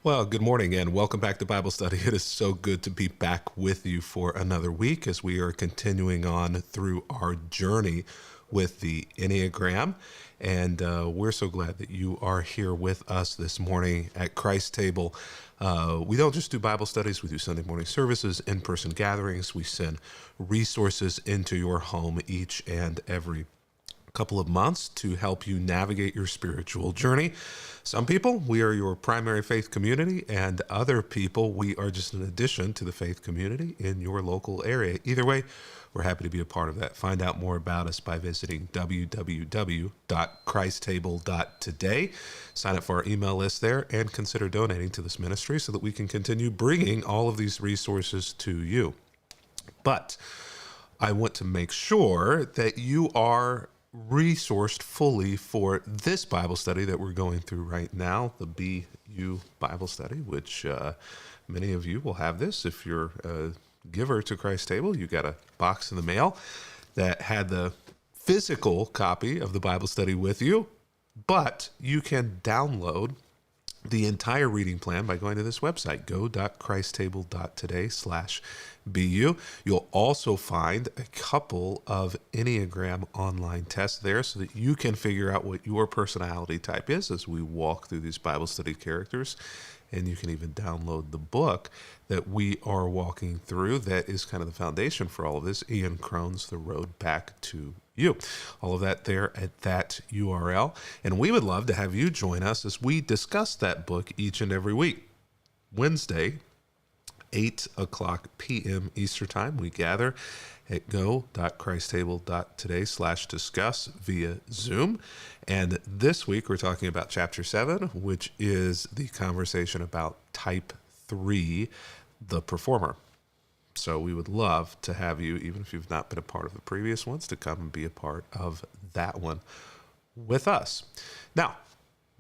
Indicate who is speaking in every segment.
Speaker 1: Well, good morning and welcome back to Bible Study. It is so good to be back with you for another week as we are continuing on through our journey with the Enneagram. And we're so glad that you are here with us this morning at Christ Table. We don't just do Bible studies, we do Sunday morning services, in-person gatherings. We send resources into your home each and every couple of months to help you navigate your spiritual journey. Some people, we are your primary faith community, and other people, we are just an addition to the faith community in your local area. Either way, we're happy to be a part of that. Find out more about us by visiting www.christtable.today. Sign up for our email list there and consider donating to this ministry so that we can continue bringing all of these resources to you. But I want to make sure that you are resourced fully for this Bible study that we're going through right now, the BU Bible study, which many of you will have this. If you're a giver to Christ Table, you got a box in the mail that had the physical copy of the Bible study with you, but you can download the entire reading plan by going to this website, go.christtable.today/BU. You'll also find a couple of Enneagram online tests there so that you can figure out what your personality type is as we walk through these Bible study characters. And you can even download the book that we are walking through that is kind of the foundation for all of this, Ian Crone's The Road Back to You. All of that there at that URL. And we would love to have you join us as we discuss that book each and every week. Wednesday, 8 o'clock p.m. Eastern Time, we gather at go.christtable.today/discuss via Zoom. And this week we're talking about Chapter 7, which is the conversation about Type 3, the performer. So we would love to have you, even if you've not been a part of the previous ones, to come and be a part of that one with us. Now,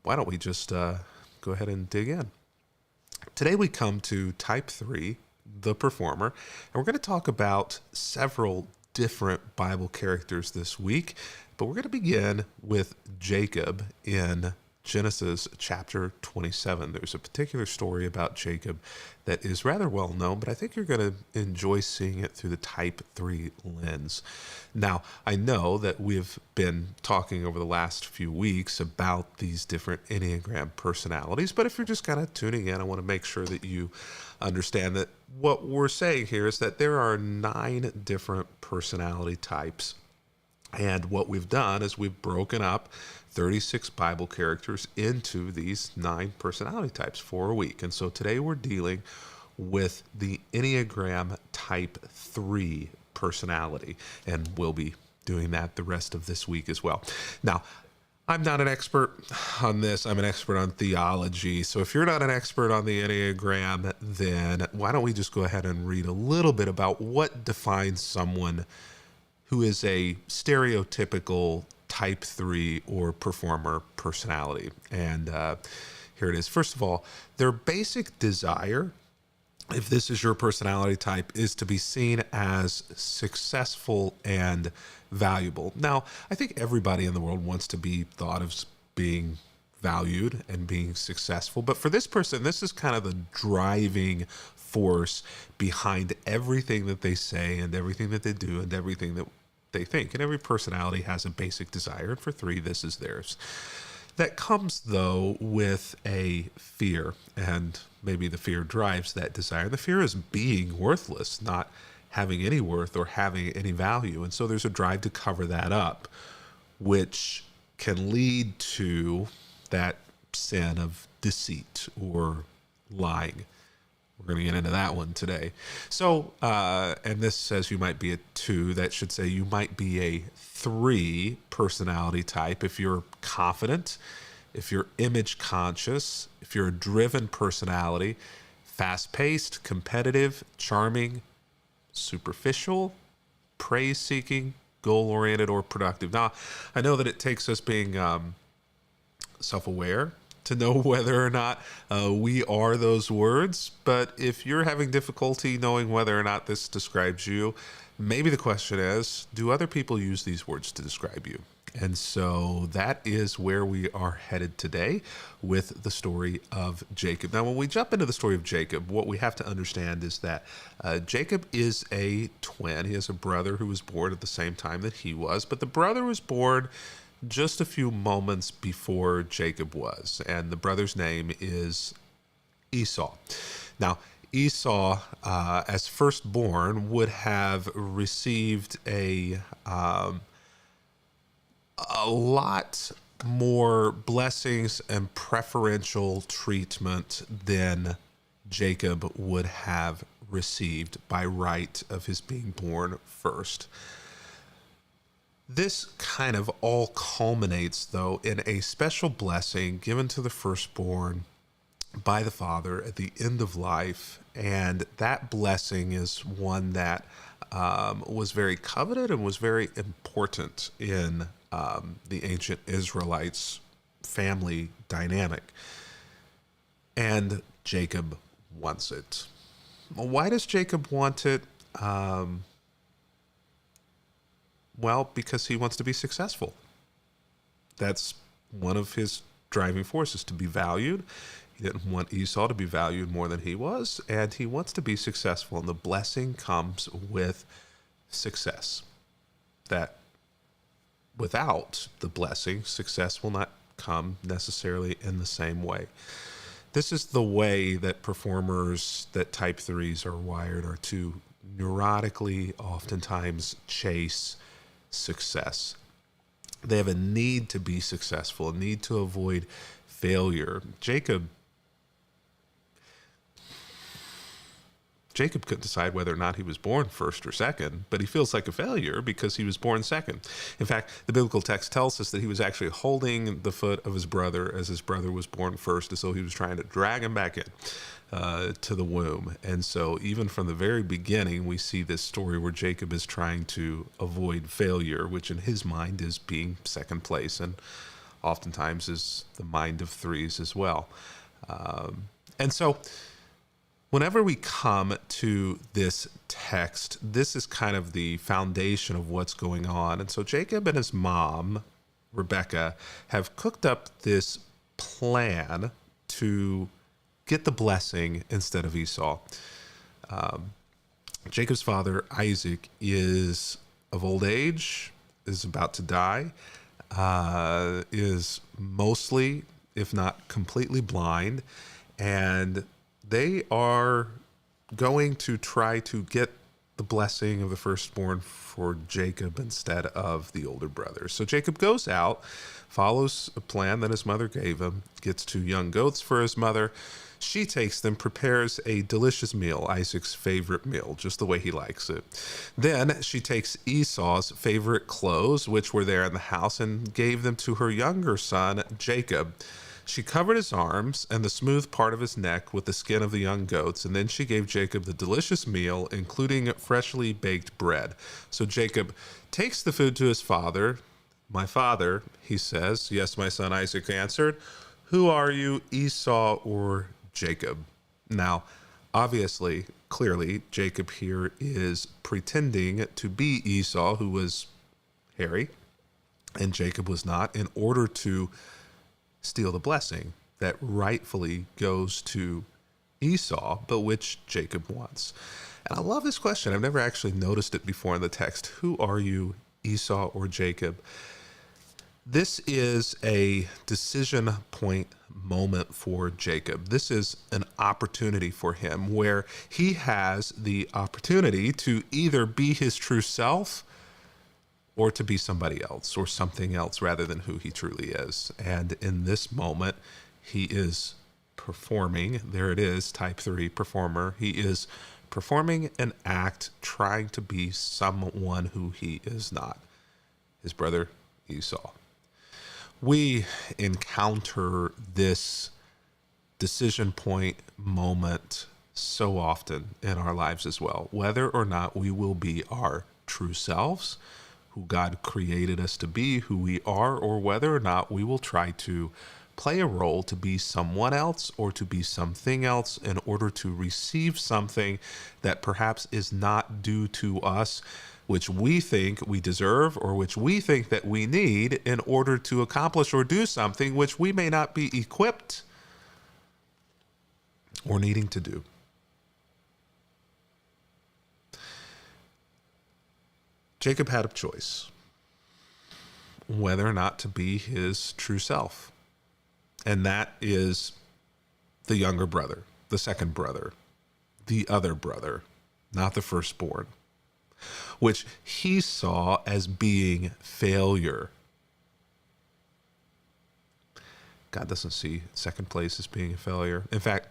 Speaker 1: why don't we just go ahead and dig in? Today we come to Type 3, the performer, and we're going to talk about several different Bible characters this week, but we're going to begin with Jacob in Genesis chapter 27. There's a particular story about Jacob that is rather well known, but I think you're going to enjoy seeing it through the Type 3 lens. Now, I know that we've been talking over the last few weeks about these different Enneagram personalities, but if you're just kind of tuning in, I want to make sure that you understand that what we're saying here is that there are 9 different personality types. And what we've done is we've broken up 36 Bible characters into these 9 personality types for a week. And so today we're dealing with the Enneagram Type 3 personality, and we'll be doing that the rest of this week as well. Now, I'm not an expert on this. I'm an expert on theology. So if you're not an expert on the Enneagram, then why don't we just go ahead and read a little bit about what defines someone who is a stereotypical Type 3 or performer personality. And here it is. First of all, their basic desire, if this is your personality type, is to be seen as successful and valuable. Now, I think everybody in the world wants to be thought of as being valued and being successful. But for this person, this is kind of the driving force behind everything that they say and everything that they do and everything that they think. And every personality has a basic desire. And for 3, this is theirs. That comes, though, with a fear. And maybe the fear drives that desire. The fear is being worthless, not having any worth or having any value. And so there's a drive to cover that up, which can lead to that sin of deceit or lying. We're going to get into that one today. So, and this says you might be a 2. That should say you might be a 3 personality type if you're confident, if you're image conscious, if you're a driven personality, fast-paced, competitive, charming, superficial, praise-seeking, goal-oriented, or productive. Now, I know that it takes us being self-aware to know whether or not we are those words. But if you're having difficulty knowing whether or not this describes you, maybe the question is, do other people use these words to describe you? And so that is where we are headed today with the story of Jacob. Now, when we jump into the story of Jacob, what we have to understand is that Jacob is a twin. He has a brother who was born at the same time that he was, but the brother was born just a few moments before Jacob was. And the brother's name is Esau. Now, Esau, as firstborn, would have received a lot more blessings and preferential treatment than Jacob would have received by right of his being born first. This kind of all culminates, though, in a special blessing given to the firstborn by the father at the end of life. And that blessing is one that was very coveted and was very important in the ancient Israelites' family dynamic. And Jacob wants it. Why does Jacob want it? Well, because he wants to be successful. That's one of his driving forces, to be valued. He didn't want Esau to be valued more than he was, and he wants to be successful. And the blessing comes with success. That without the blessing, success will not come necessarily in the same way. This is the way that performers that type 3s are wired, are to neurotically oftentimes chase success. They have a need to be successful, a need to avoid failure. Jacob couldn't decide whether or not he was born first or second, but he feels like a failure because he was born second. In fact, the biblical text tells us that he was actually holding the foot of his brother as his brother was born first, as though he was trying to drag him back in to the womb. And so even from the very beginning, we see this story where Jacob is trying to avoid failure, which in his mind is being second place, and oftentimes is the mind of 3s as well. And so whenever we come to this text, this is kind of the foundation of what's going on. And so Jacob and his mom, Rebecca, have cooked up this plan to get the blessing instead of Esau. Jacob's father, Isaac, is of old age, is about to die, is mostly, if not completely blind, and they are going to try to get the blessing of the firstborn for Jacob instead of the older brother. So Jacob goes out, follows a plan that his mother gave him, gets 2 young goats for his mother. She takes them, prepares a delicious meal, Isaac's favorite meal, just the way he likes it. Then she takes Esau's favorite clothes, which were there in the house, and gave them to her younger son, Jacob. She covered his arms and the smooth part of his neck with the skin of the young goats, and then she gave Jacob the delicious meal, including freshly baked bread. So Jacob takes the food to his father. "My father," he says. "Yes, my son," Isaac answered. "Who are you, Esau or Jacob?" Now, obviously, clearly, Jacob here is pretending to be Esau, who was hairy, and Jacob was not, in order to steal the blessing that rightfully goes to Esau, but which Jacob wants. And I love this question. I've never actually noticed it before in the text. Who are you, Esau or Jacob? This is a decision point moment for Jacob. This is an opportunity for him where he has the opportunity to either be his true self or to be somebody else or something else rather than who he truly is. And in this moment, he is performing. There it is, type 3, performer. He is performing an act trying to be someone who he is not, his brother Esau. We encounter this decision point moment so often in our lives as well, whether or not we will be our true selves, who God created us to be, who we are, or whether or not we will try to play a role to be someone else or to be something else in order to receive something that perhaps is not due to us, which we think we deserve or which we think that we need in order to accomplish or do something which we may not be equipped or needing to do. Jacob had a choice whether or not to be his true self. And that is the younger brother, the second brother, the other brother, not the firstborn, which he saw as being failure. God doesn't see second place as being a failure. In fact,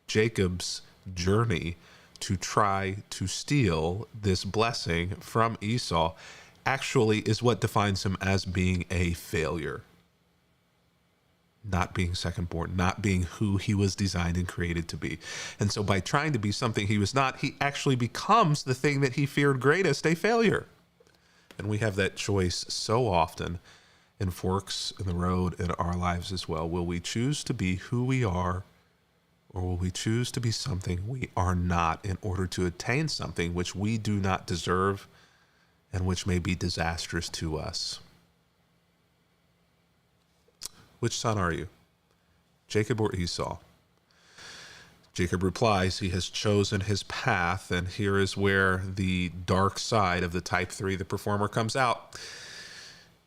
Speaker 1: Jacob's journey to try to steal this blessing from Esau actually is what defines him as being a failure. Not being secondborn, not being who he was designed and created to be. And so by trying to be something he was not, he actually becomes the thing that he feared greatest, a failure. And we have that choice so often in forks in the road in our lives as well. Will we choose to be who we are, or will we choose to be something we are not in order to attain something which we do not deserve and which may be disastrous to us? Which son are you, Jacob or Esau? Jacob replies he has chosen his path, and here is where the dark side of the type 3, the performer, comes out.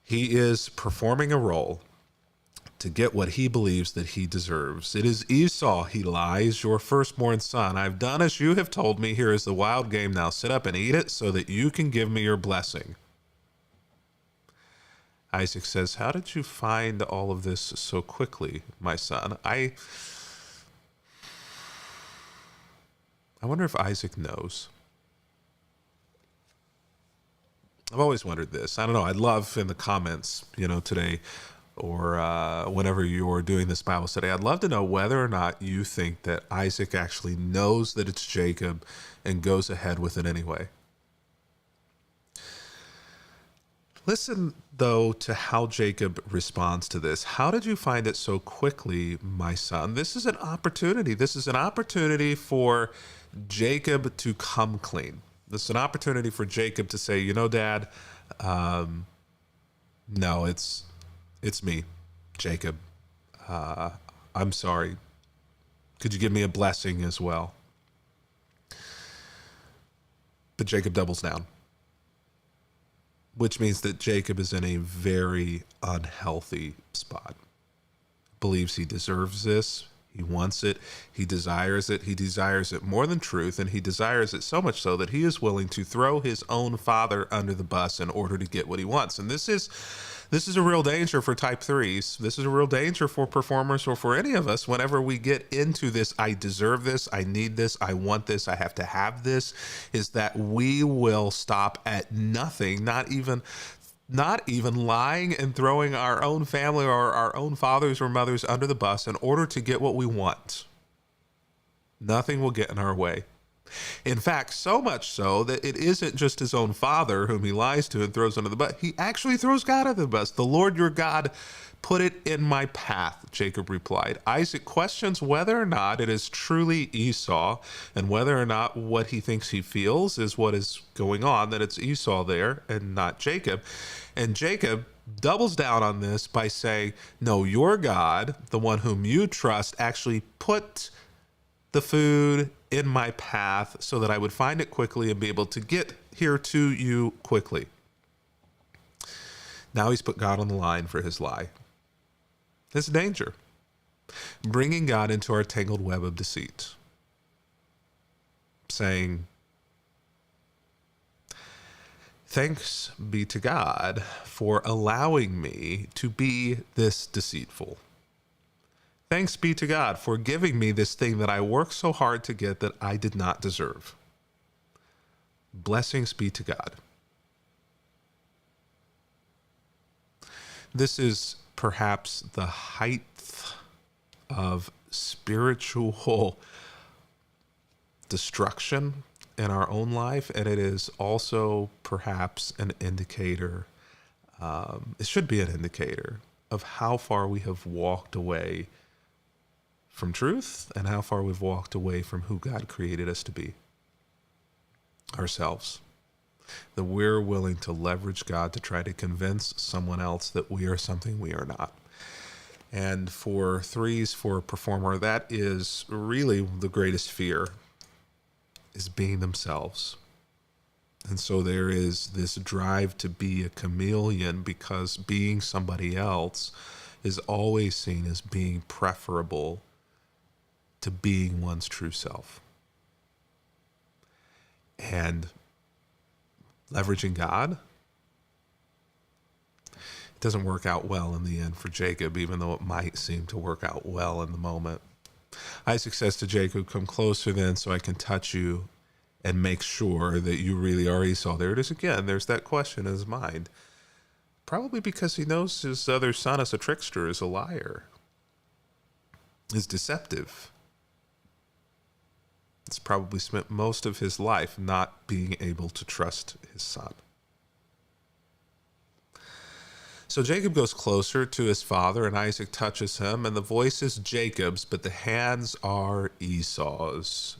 Speaker 1: He is performing a role to get what he believes that he deserves. It is Esau, he lies, your firstborn son. I've done as you have told me. Here is the wild game. Now sit up and eat it so that you can give me your blessing. Isaac says, how did you find all of this so quickly, my son? I wonder if Isaac knows. I've always wondered this. I don't know. I'd love in the comments, today or whenever you're doing this Bible study, I'd love to know whether or not you think that Isaac actually knows that it's Jacob and goes ahead with it anyway. Listen, though, to how Jacob responds to this. How did you find it so quickly, my son? This is an opportunity. This is an opportunity for Jacob to come clean. This is an opportunity for Jacob to say, Dad, no, it's me, Jacob. I'm sorry. Could you give me a blessing as well? But Jacob doubles down, which means that Jacob is in a very unhealthy spot. Believes he deserves this. He wants it. He desires it. He desires it more than truth, and he desires it so much so that he is willing to throw his own father under the bus in order to get what he wants. And this is a real danger for type 3s. This is a real danger for performers or for any of us whenever we get into this, I deserve this, I need this, I want this, I have to have this, is that we will stop at nothing, not even lying and throwing our own family or our own fathers or mothers under the bus in order to get what we want. Nothing will get in our way. In fact, so much so that it isn't just his own father whom he lies to and throws under the bus. He actually throws God under the bus. The Lord your God put it in my path, Jacob replied. Isaac questions whether or not it is truly Esau and whether or not what he thinks he feels is what is going on, that it's Esau there and not Jacob. And Jacob doubles down on this by saying, no, your God, the one whom you trust, actually put the food in my path so that I would find it quickly and be able to get here to you quickly. Now he's put God on the line for his lie. It's danger. Bringing God into our tangled web of deceit. Saying, thanks be to God for allowing me to be this deceitful. Thanks be to God for giving me this thing that I worked so hard to get that I did not deserve. Blessings be to God. This is perhaps the height of spiritual destruction in our own life, and it is also perhaps an indicator, it should be an indicator of how far we have walked away from truth and how far we've walked away from who God created us to be, ourselves. That we're willing to leverage God to try to convince someone else that we are something we are not. And for threes, for a performer, that is really the greatest fear, is being themselves. And so there is this drive to be a chameleon because being somebody else is always seen as being preferable to being one's true self. And leveraging God, it doesn't work out well in the end for Jacob, even though it might seem to work out well in the moment. Isaac says to Jacob, "Come closer then so I can touch you and make sure that you really are Esau." There it is again. There's that question in his mind. Probably because he knows his other son is a trickster, is a liar, is deceptive. He's probably spent most of his life not being able to trust his son. So Jacob goes closer to his father, and Isaac touches him, and the voice is Jacob's, but the hands are Esau's,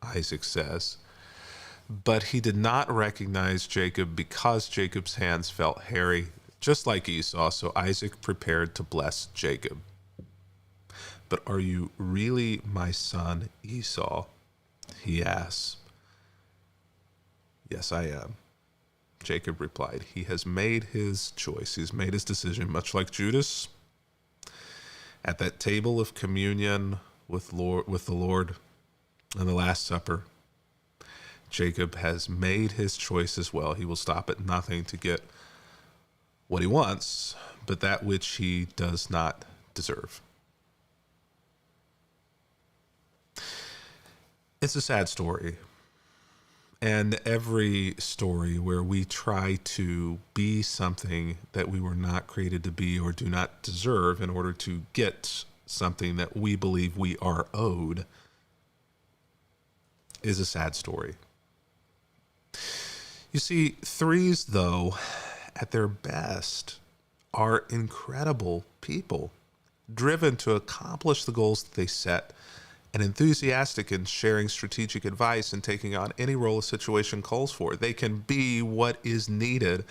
Speaker 1: Isaac says. But he did not recognize Jacob because Jacob's hands felt hairy, just like Esau, so Isaac prepared to bless Jacob. "But are you really my son Esau?" he asks. "Yes, I am," Jacob replied. He has made his choice. He's made his decision, much like Judas at that table of communion with the Lord in the Last Supper. Jacob has made his choice as well. He will stop at nothing to get what he wants, but that which he does not deserve. It's a sad story. And every story where we try to be something that we were not created to be or do not deserve in order to get something that we believe we are owed is a sad story. You see, threes, though, at their best, are incredible people, driven to accomplish the goals that they set, and enthusiastic in sharing strategic advice and taking on any role a situation calls for. They can be what is needed.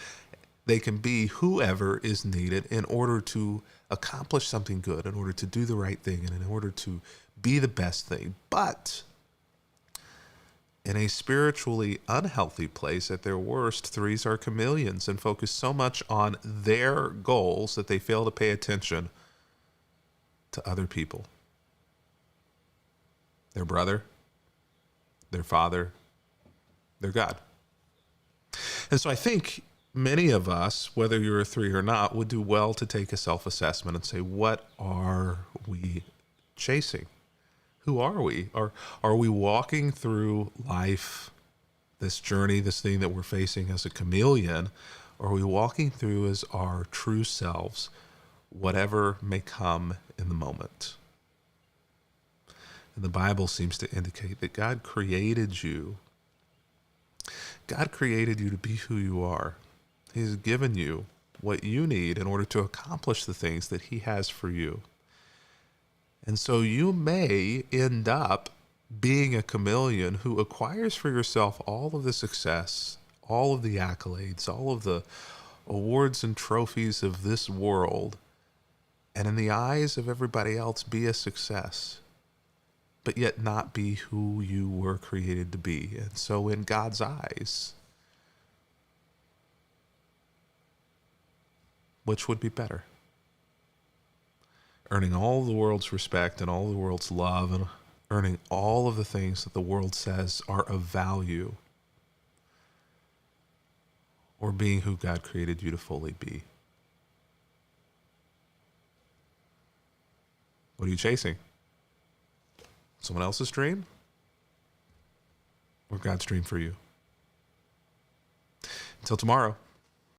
Speaker 1: They can be whoever is needed in order to accomplish something good, in order to do the right thing, and in order to be the best thing. But in a spiritually unhealthy place, at their worst, threes are chameleons and focus so much on their goals that they fail to pay attention to other people. Their brother, their father, their God. And so I think many of us, whether you're a three or not, would do well to take a self-assessment and say, what are we chasing? Who are we? Are we walking through life, this journey, this thing that we're facing as a chameleon? Or are we walking through as our true selves, whatever may come in the moment? And the Bible seems to indicate that God created you. God created you to be who you are. He's given you what you need in order to accomplish the things that He has for you. And so you may end up being a chameleon who acquires for yourself all of the success, all of the accolades, all of the awards and trophies of this world, and in the eyes of everybody else be a success, but yet not be who you were created to be. And so in God's eyes, which would be better? Earning all the world's respect and all the world's love and earning all of the things that the world says are of value, or being who God created you to fully be? What are you chasing? Someone else's dream? Or God's dream for you? Until tomorrow,